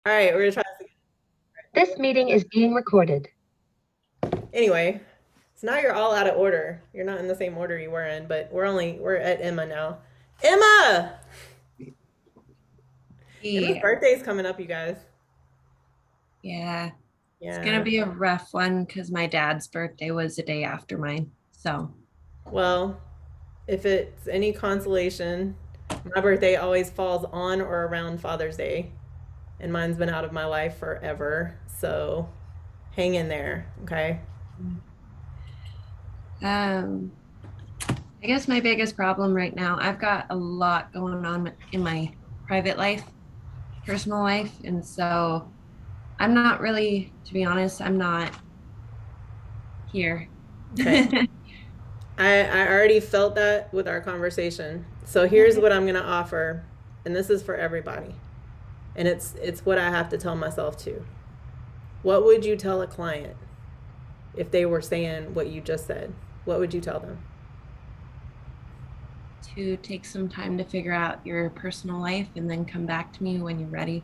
All right, we're gonna try this This meeting is being recorded. again. Anyway, so now you're all out of order. You're not in the same order you were in, but we're at Emma now. Emma! Emma's Yeah, birthday's coming up, you guys. yeah. It's gonna Yeah. be a rough one because my dad's birthday was the day after mine. So, Well, if it's any consolation, my birthday always falls on or around Father's Day, and mine's been out of my life forever. So hang in there, okay? um, I guess my biggest problem right now, I've got a lot going on in my private life, personal life, and so I'm not really, to be honest, I'm not here. Okay. I already felt that with our conversation. So here's what I'm gonna offer, and this is for everybody. And it's what I have to tell myself too. What would you tell a client if they were saying what you just said? What would you tell them? To take some time to figure out your personal life and then come back to me when you're ready.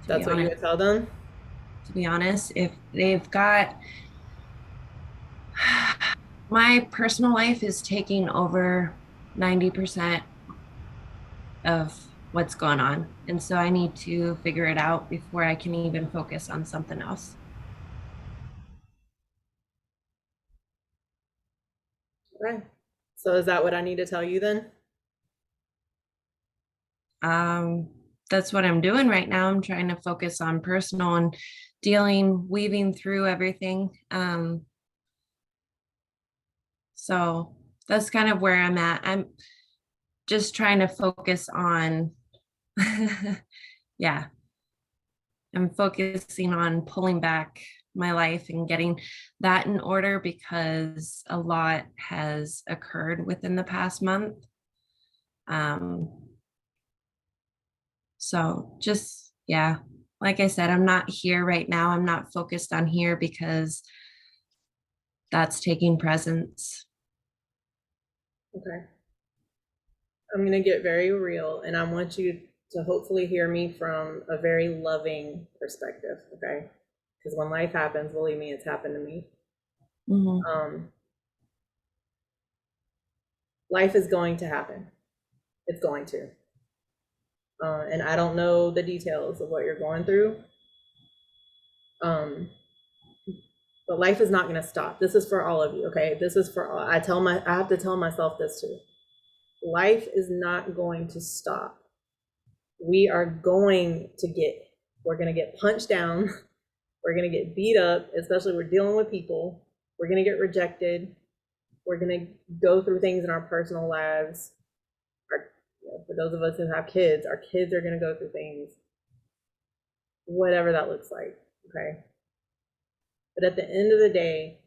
To be That's what you honest, would tell them? if they've got my personal life is taking over 90% of what's going on. And so I need to figure it out before I can even focus on something else. Okay. So is that what I need to tell you then? Um, that's what I'm doing right now. I'm trying to focus on personal and weaving through everything. So that's kind of where I'm at. I'm just trying to focus on, yeah, I'm focusing on pulling back my life and getting that in order because a lot has occurred within the past month. Um, so just, yeah, like I said, I'm not here right now. I'm not focused on here because that's taking presence. Okay. I'm going to get very real, and I want you to hopefully hear me from a very loving perspective, okay? Because when life happens, believe me, it's happened to me. Mhm. Um, Life is going to happen. It's going to. And I don't know the details of what you're going through. Um, but life is not going to stop. This is for all of you, okay? This is for all. I have to tell myself this too. Life is not going to stop. We are going to we're going to get punched down. We're going to get beat up, especially we're dealing with people. We're going to get rejected. We're going to go through things in our personal lives. For those of us who have kids, our kids are going to go through things, whatever that looks like. Okay. But at the end of the day,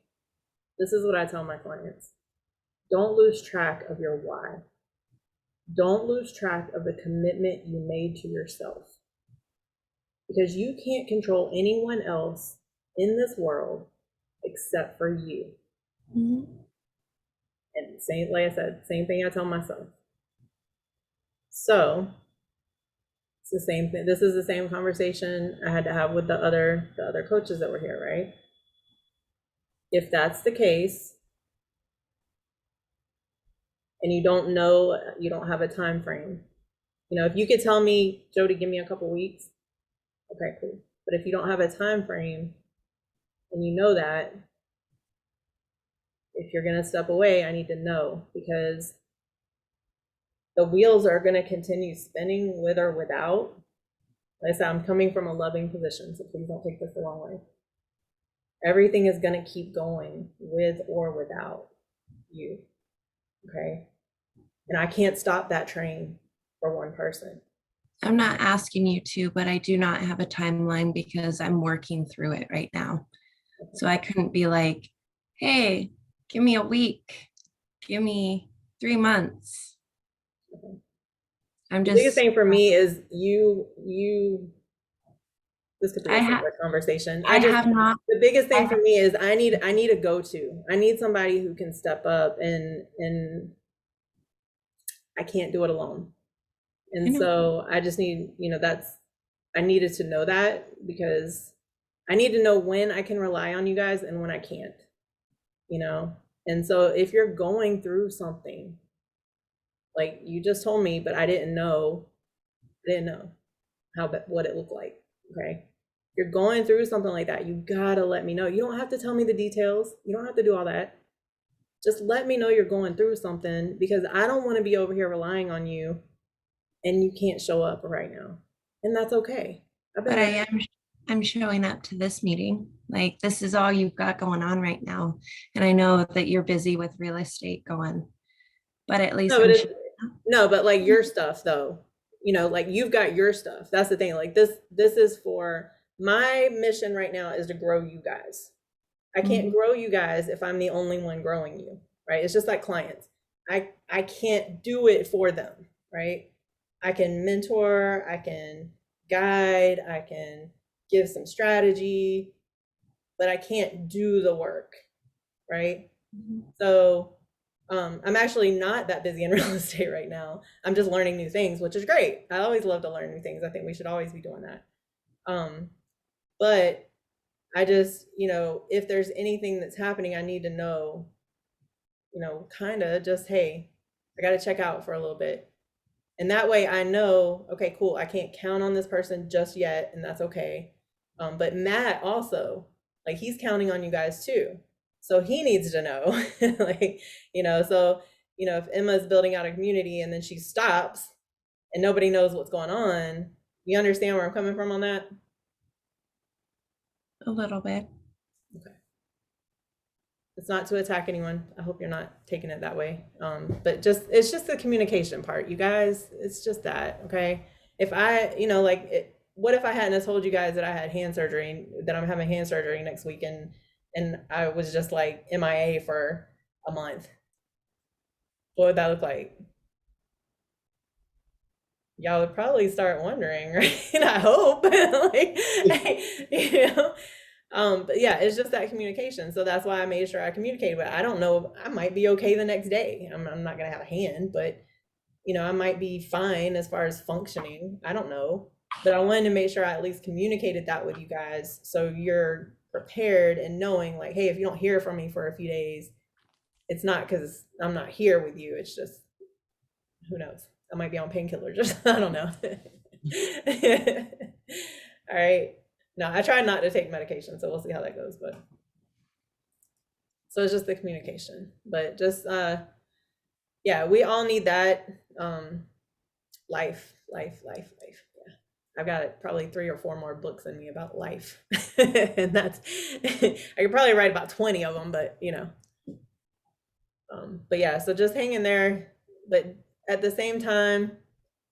this is what I tell my clients. Don't lose track of your why. Don't lose track of the commitment you made to yourself. Because you can't control anyone else in this world except for you. Mhm. And same, like I said, same thing I tell myself. So it's the same thing. This is the same conversation I had to have with the other coaches that were here, right? If that's the case, and you don't know, you don't have a time frame. If you could tell me, Jody, give me a couple weeks, okay, cool. But if you don't have a time frame and you know that, if you're gonna step away, I need to know because the wheels are gonna continue spinning with or without. Like I said, I'm coming from a loving position, so please don't take this the wrong way. Everything is gonna keep going with or without you, okay? And I can't stop that train for one person. I'm not asking you to, but I do not have a timeline because I'm working through it right now. So I couldn't be like, hey, give me a week, give me 3 months. I'm The biggest just, thing for me is this could be I a have, separate conversation. I have not, The biggest thing I, for me is I need a go-to. I need somebody who can step up and I can't do it alone. I And know. so I just need, I needed to know that because I need to know when I can rely on you guys and when I can't, you know? And so if you're going through something, like you just told me, but I didn't know what it looked like. Okay. If you're going through something like that, you gotta let me know. You don't have to tell me the details. You don't have to do all that. Just let me know you're going through something, because I don't want to be over here relying on you and you can't show up right now. And that's okay. But I'm showing up to this meeting. Like, this is all you've got going on right now. And I know that you're busy with real estate going, but at least but like your stuff though, you know, like you've got your stuff. That's the thing. Like this is for my mission right now is to grow you guys. I can't grow you guys if I'm the only one growing you, right? It's just like clients. I can't do it for them, right? I can mentor, I can guide, I can give some strategy, but I can't do the work, right? So I'm actually not that busy in real estate right now. I'm just learning new things, which is great. I always love to learn new things. I think we should always be doing that. But I just, you know, if there's anything that's happening, I need to know, you know, kind of just, hey, I got to check out for a little bit. And that way I know, okay, cool, I can't count on this person just yet, and that's okay. But Matt also, like, he's counting on you guys too. So he needs to know, like, you know, so, you know, if Emma's building out a community and then she stops and nobody knows what's going on, you understand where I'm coming from on that? A little bit. Okay. It's not to attack anyone. I hope you're not taking it that way. But it's just the communication part, you guys. It's just that, okay? If I, you know, like, what if I hadn't told you guys that I had hand surgery, that I'm having hand surgery next week, and I was just like MIA for a month? What would that look like? Y'all would probably start wondering, right? I hope, like, you know. But yeah, it's just that communication. So that's why I made sure I communicated. But I don't know, I might be okay the next day. I'm not gonna have a hand, but you know, I might be fine as far as functioning. I don't know. But I wanted to make sure I at least communicated that with you guys, so you're prepared and knowing, like, hey, if you don't hear from me for a few days, it's not because I'm not here with you. It's just, who knows? I might be on painkillers. Just I don't know. All right. No, I try not to take medication, so we'll see how that goes. But so it's just the communication. But just yeah, we all need that. Life. Yeah. I've got probably 3 or 4 more books in me about life. And that's I could probably write about 20 of them, but you know. But yeah, so just hang in there. But at the same time,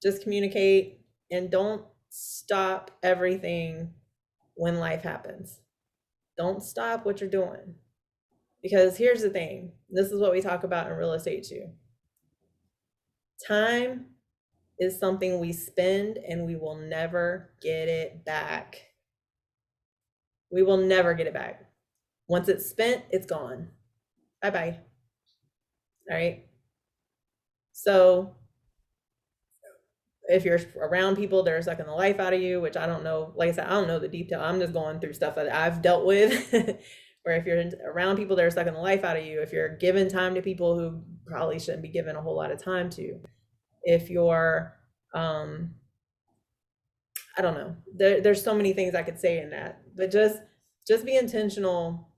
just communicate and don't stop everything when life happens. Don't stop what you're doing. Because here's the thing, this is what we talk about in real estate too. Time is something we spend and we will never get it back. We will never get it back. Once it's spent, it's gone. Bye-bye. All right. So if you're around people that are sucking the life out of you, which I don't know, like I said, I don't know the detail. I'm just going through stuff that I've dealt with. Or if you're around people that are sucking the life out of you, if you're giving time to people who probably shouldn't be given a whole lot of time to, if you're, I don't know, there's so many things I could say in that, but just be intentional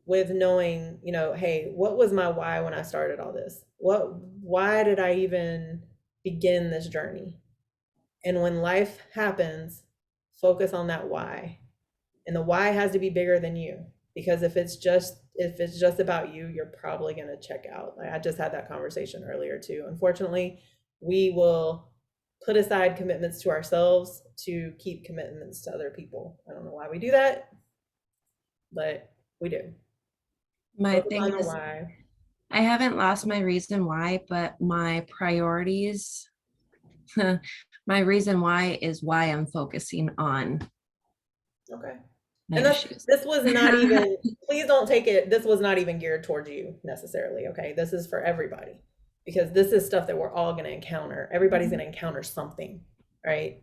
with knowing, you know, hey, what was my why when I started all this? Why did I even begin this journey? And when life happens, focus on that why. And the why has to be bigger than you, because if it's just about you, you're probably going to check out. Like, I just had that conversation earlier too. Unfortunately, we will put aside commitments to ourselves to keep commitments to other people. I don't know why we do that, but we do. My thing is, why. I haven't lost my reason why, but my priorities, my reason why is why I'm focusing on. Okay. And this was not even, please don't take it, this was not even geared towards you necessarily, okay? This is for everybody, because this is stuff that we're all going to encounter. Everybody's going to encounter something, right?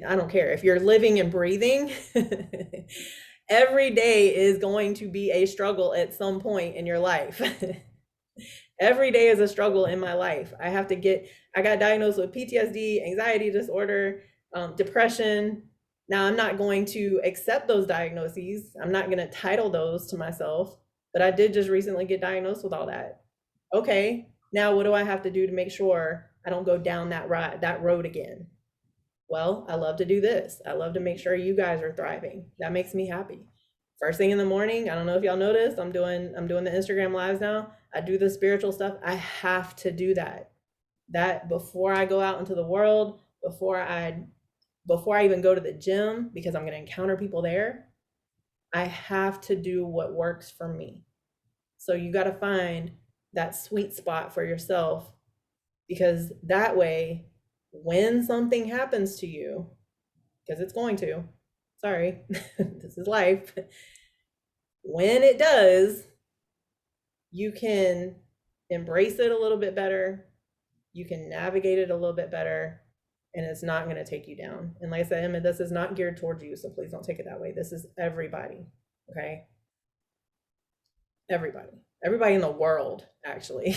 I don't care if you're living and breathing. Every day is going to be a struggle at some point in your life. Every day is a struggle in my life. I got diagnosed with PTSD, anxiety disorder, depression. Now, I'm not going to accept those diagnoses. I'm not going to title those to myself, but I did just recently get diagnosed with all that. Okay, now what do I have to do to make sure I don't go down that road again? Well, I love to do this. I love to make sure you guys are thriving. That makes me happy. First thing in the morning, I don't know if y'all noticed, I'm doing the Instagram lives now. I do the spiritual stuff. I have to do that. That before I go out into the world, before I even go to the gym, because I'm going to encounter people there, I have to do what works for me. So you got to find that sweet spot for yourself, because that way, when something happens to you, because it's going to, sorry, this is life. When it does, you can embrace it a little bit better. You can navigate it a little bit better, and it's not going to take you down. And like I said, Emma, this is not geared towards you, so please don't take it that way. This is everybody, okay? Everybody in the world, actually.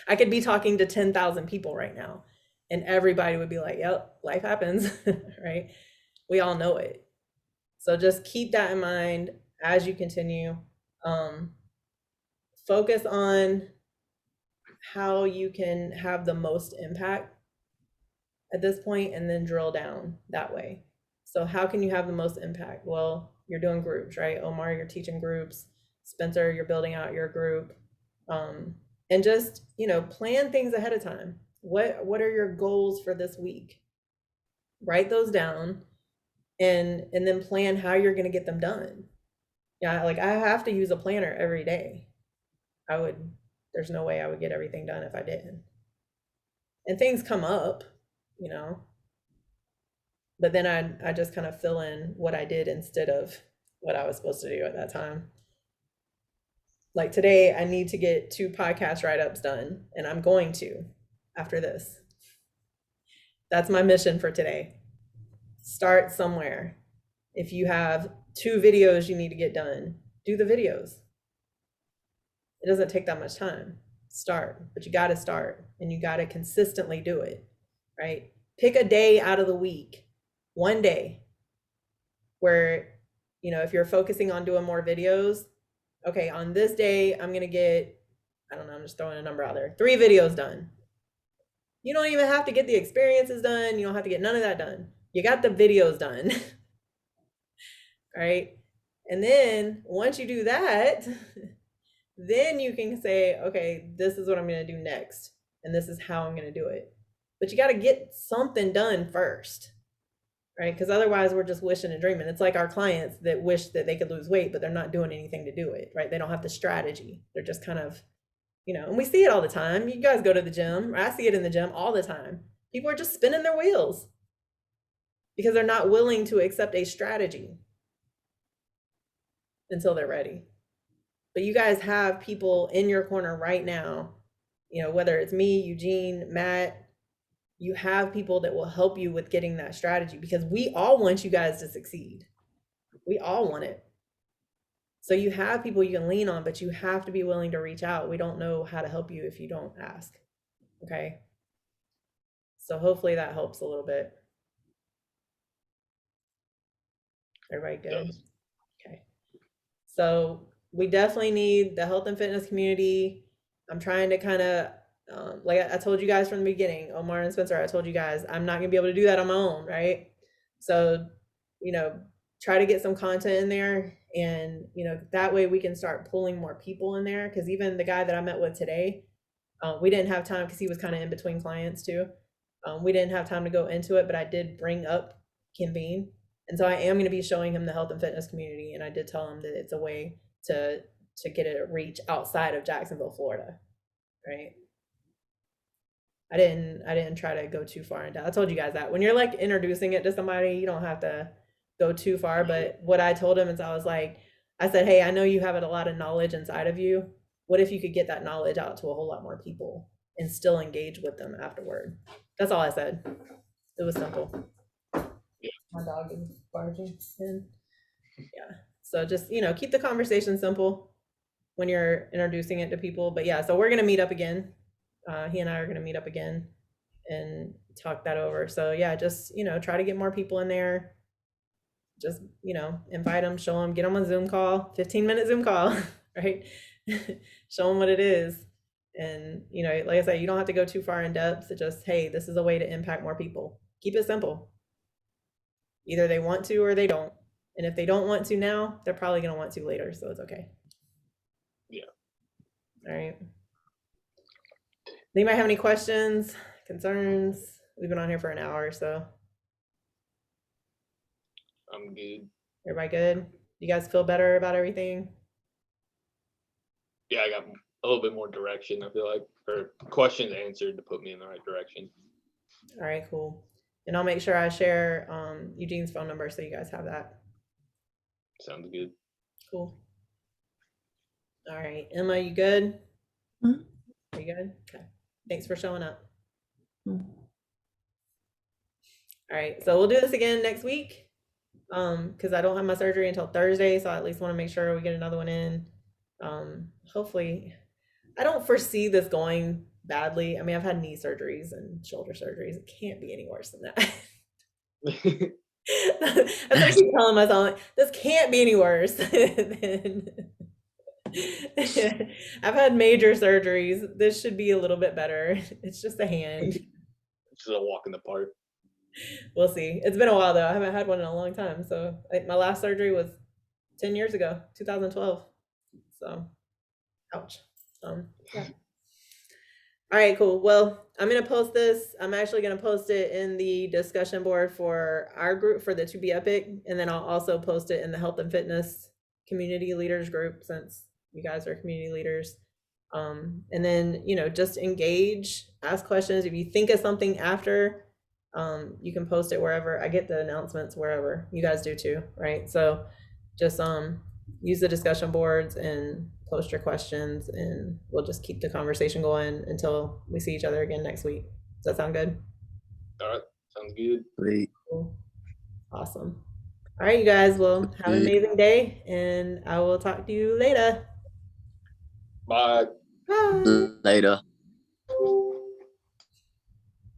I could be talking to 10,000 people right now, and everybody would be like, yep, life happens, right? We all know it. So just keep that in mind as you continue. Focus on how you can have the most impact at this point, and then drill down that way. So how can you have the most impact? Well, you're doing groups, right? Omar, you're teaching groups. Spencer, you're building out your group. And just, plan things ahead of time. What are your goals for this week? Write those down, and then plan how you're going to get them done. Yeah, like I have to use a planner every day. There's no way I would get everything done if I didn't. And things come up, but then I just kind of fill in what I did instead of what I was supposed to do at that time. Like today, I need to get 2 podcast write-ups done, and I'm going to after this. That's my mission for today. Start somewhere. If you have 2 videos you need to get done, do the videos. It doesn't take that much time. Start, but you got to start, and you got to consistently do it, right? Pick a day out of the week, one day where, if you're focusing on doing more videos, okay, on this day, I'm going to get, I don't know, I'm just throwing a number out there, 3 videos done. You don't even have to get the experiences done. You don't have to get none of that done. You got the videos done, right? And then once you do that, then you can say, okay, this is what I'm going to do next, and this is how I'm going to do it. But you got to get something done first, right? Because otherwise we're just wishing and dreaming. It's like our clients that wish that they could lose weight, but they're not doing anything to do it, right? They don't have the strategy. They're just kind of, and we see it all the time. You guys go to the gym, or I see it in the gym all the time. People are just spinning their wheels because they're not willing to accept a strategy until they're ready. But you guys have people in your corner right now, whether it's me, Eugene, Matt, you have people that will help you with getting that strategy, because we all want you guys to succeed. We all want it. So you have people you can lean on, but you have to be willing to reach out. We don't know how to help you if you don't ask. Okay. So hopefully that helps a little bit. Everybody good? Yes. Okay. So we definitely need the health and fitness community. I'm trying to kind of, like I told you guys from the beginning, Omar and Spencer, I told you guys, I'm not gonna be able to do that on my own, right? So, try to get some content in there, and, that way we can start pulling more people in there. Cause even the guy that I met with today, we didn't have time, cause he was kind of in between clients too. We didn't have time to go into it, but I did bring up Convene. And so I am going to be showing him the health and fitness community. And I did tell him that it's a way to get it a reach outside of Jacksonville, Florida. Right. I didn't try to go too far into. I told you guys that when you're like introducing it to somebody, you don't have to go too far. But what I told him is I said, hey, I know you have a lot of knowledge inside of you. What if you could get that knowledge out to a whole lot more people and still engage with them afterward? That's all I said. It was simple. My dog is barging in. Yeah. So just, you know, keep the conversation simple when you're introducing it to people. But yeah, so we're gonna meet up again. He and I are gonna meet up again and talk that over. So yeah, just, you know, try to get more people in there. Just, you know, invite them, show them, get them a Zoom call, 15-minute Zoom call, right? Show them what it is. And, you know, like I said, you don't have to go too far in depth. To just, hey, this is a way to impact more people. Keep it simple. Either they want to or they don't. And if they don't want to now, they're probably going to want to later. So it's okay. Yeah. All right. Anybody have any questions, concerns? We've been on here for an hour, so. I'm good. Everybody good? You guys feel better about everything? Yeah, I got a little bit more direction, I feel like, or questions answered to put me in the right direction. All right, cool. And I'll make sure I share Eugene's phone number so you guys have that. Sounds good. Cool. All right, Emma, you good? Mhm. Are you good? Okay. Thanks for showing up. Mhm. All right, so we'll do this again next week because I don't have my surgery until Thursday, so I at least want to make sure we get another one in. Hopefully, I don't foresee this going badly. I mean, I've had knee surgeries and shoulder surgeries. It can't be any worse than that. That's what I keep telling myself. This can't be any worse than I've had major surgeries. This should be a little bit better. It's just a hand. It's just a walk in the park. We'll see. It's been a while though. I haven't had one in a long time. So my last surgery was 10 years ago, 2012. So, ouch. Yeah. All right, cool. Well, I'm going to post this. I'm actually going to post it in the discussion board for our group for the 2BEpic. And then I'll also post it in the health and fitness community leaders group since you guys are community leaders. And then, you know, just engage, ask questions. If you think of something after, you can post it wherever. I get the announcements wherever. You guys do too, right? So just use the discussion boards and post your questions, and we'll just keep the conversation going until we see each other again next week. Does that sound good? All right, sounds good. Great. Cool. Awesome. All right, you guys. Well, have an amazing day, and I will talk to you later. Bye. Bye. Later.